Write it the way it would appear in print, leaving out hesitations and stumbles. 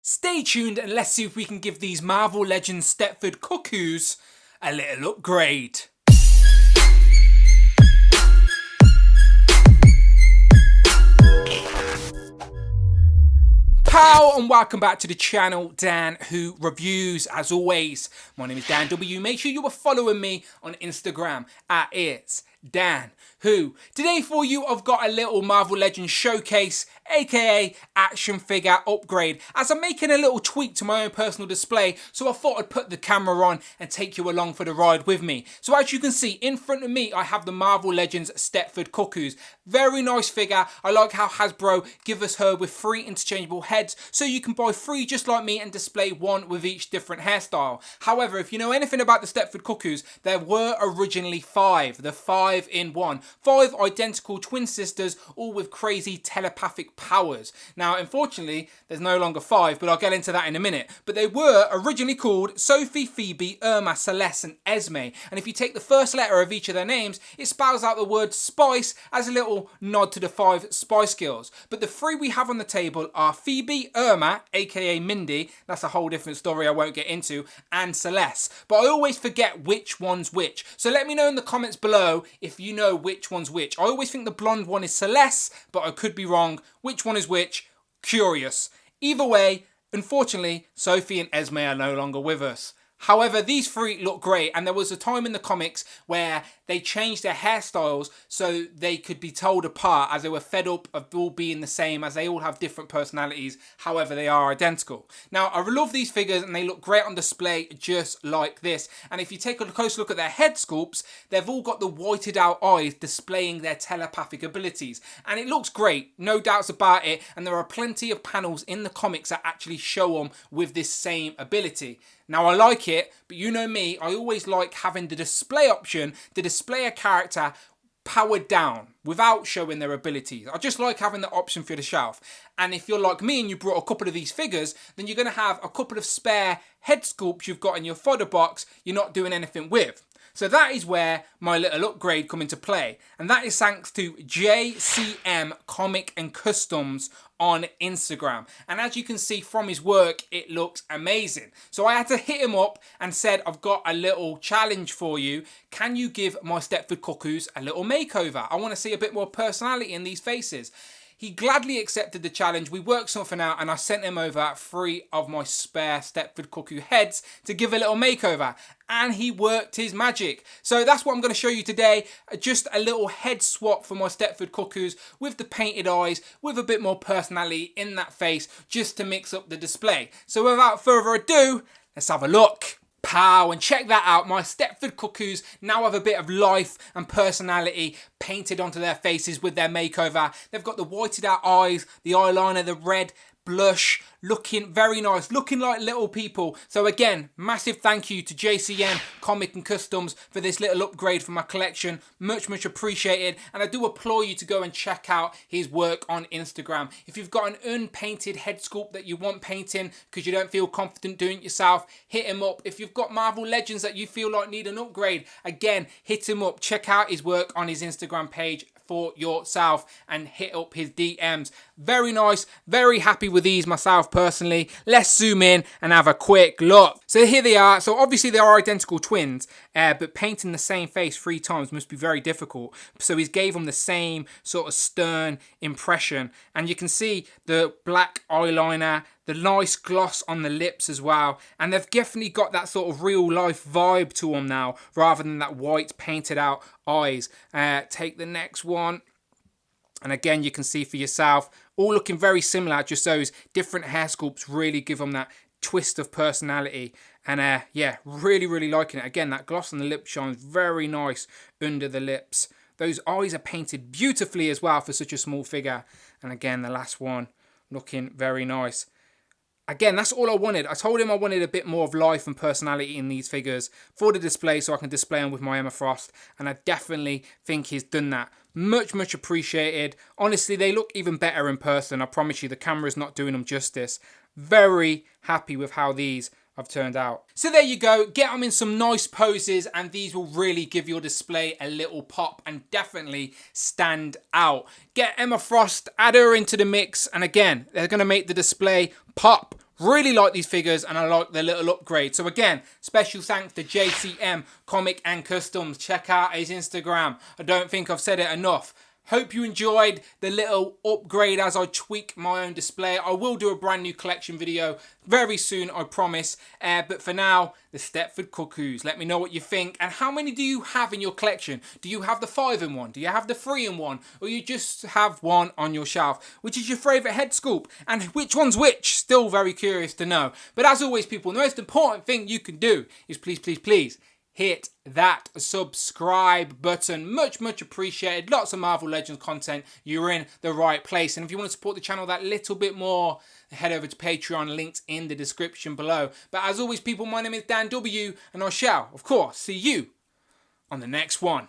Stay tuned and let's see if we can give these Marvel Legends Stepford Cuckoos a little upgrade. Pow and welcome back to the channel, Dan Who Reviews. As always, my name is Dan W. Make sure you are following me on Instagram at It's Dan Who. Today for you, I've got a little Marvel Legends showcase, aka action figure upgrade, as I'm making a little tweak to my own personal display, so I thought I'd put the camera on and take you along for the ride with me. So as you can see, in front of me, I have the Marvel Legends Stepford Cuckoos. Very nice figure. I like how Hasbro give us her with 3 interchangeable heads, so you can buy 3 just like me and display 1 with each different hairstyle. However, if you know anything about the Stepford Cuckoos, there were originally 5, the 5 in 1. 5 identical twin sisters, all with crazy telepathic powers. Now, unfortunately, there's no longer 5, but I'll get into that in a minute. But they were originally called Sophie, Phoebe, Irma, Celeste, and Esme. And if you take the first letter of each of their names, it spells out the word spice as a little nod to the 5 Spice Girls. But the 3 we have on the table are Phoebe, Irma, aka Mindy, that's a whole different story I won't get into, and Celeste. But I always forget which one's which. So let me know in the comments below if you know which one's which. I always think the blonde one is Celeste, but I could be wrong. Which one is which? Curious. Either way, unfortunately, Sophie and Esme are no longer with us. However, these 3 look great, and there was a time in the comics where they changed their hairstyles so they could be told apart, as they were fed up of all being the same, as they all have different personalities. However, they are identical. Now, I love these figures and they look great on display just like this. And if you take a close look at their head sculpts, they've all got the whited out eyes displaying their telepathic abilities. And it looks great, no doubts about it. And there are plenty of panels in the comics that actually show them with this same ability. Now, I like it, but you know me, I always like having the display option to display a character powered down without showing their abilities. I just like having the option for the shelf. And if you're like me and you brought a couple of these figures, then you're going to have a couple of spare head sculpts you've got in your fodder box you're not doing anything with. So that is where my little upgrade come into play. And that is thanks to JCM Comic and Customs on Instagram. And as you can see from his work, it looks amazing. So I had to hit him up and said, I've got a little challenge for you. Can you give my Stepford Cuckoos a little makeover? I want to see a bit more personality in these faces. He gladly accepted the challenge. We worked something out and I sent him over 3 of my spare Stepford Cuckoo heads to give a little makeover. And he worked his magic. So that's what I'm going to show you today. Just a little head swap for my Stepford Cuckoos with the painted eyes, with a bit more personality in that face, just to mix up the display. So without further ado, let's have a look. Pow, and check that out, my Stepford Cuckoos now have a bit of life and personality painted onto their faces with their makeover. They've got the whited out eyes, the eyeliner, the red blush, looking very nice, looking like little people. So again, massive thank you to JCM Comic and Customs for this little upgrade for my collection. Much appreciated, and I do implore you to go and check out his work on Instagram. If you've got an unpainted head sculpt that you want painting because you don't feel confident doing it yourself, hit him up. If you've got Marvel Legends that you feel like need an upgrade, again, hit him up. Check out his work on his Instagram page for yourself and hit up his DMs. Very nice, very happy with these myself personally. Let's zoom in and have a quick look. So here they are. So obviously they are identical twins, but painting the same face 3 times must be very difficult. So he's gave them the same sort of stern impression, and you can see the black eyeliner, the nice gloss on the lips as well, and they've definitely got that sort of real life vibe to them now, rather than that white painted out eyes. Take the next one, and again you can see for yourself, all looking very similar, just those different hair sculpts really give them that twist of personality. And yeah, really liking it. Again, that gloss on the lip shines very nice under the lips. Those eyes are painted beautifully as well for such a small figure. And again, the last one looking very nice. Again, that's all I wanted. I told him I wanted a bit more of life and personality in these figures for the display so I can display them with my Emma Frost. And I definitely think he's done that. Much appreciated. Honestly, they look even better in person. I promise you, the camera's not doing them justice. Very happy with how these have turned out. So there you go. Get them in some nice poses and these will really give your display a little pop and definitely stand out. Get Emma Frost, add her into the mix, and again, they're going to make the display pop Really like these figures and I like the little upgrade. So again, special thanks to JCM Comic and Customs. Check out his Instagram. I don't think I've said it enough. Hope you enjoyed the little upgrade as I tweak my own display. I will do a brand new collection video very soon, I promise. But for now, the Stepford Cuckoos. Let me know what you think. And how many do you have in your collection? Do you have the 5-in-1? Do you have the 3-in-1? Or you just have one on your shelf? Which is your favourite head sculpt? And which one's which? Still very curious to know. But as always, people, the most important thing you can do is please hit that subscribe button. Much appreciated. Lots of Marvel Legends content. You're in the right place. And if you want to support the channel that little bit more, head over to Patreon. Links in the description below. But as always, people, my name is Dan W. And I shall, of course, see you on the next one.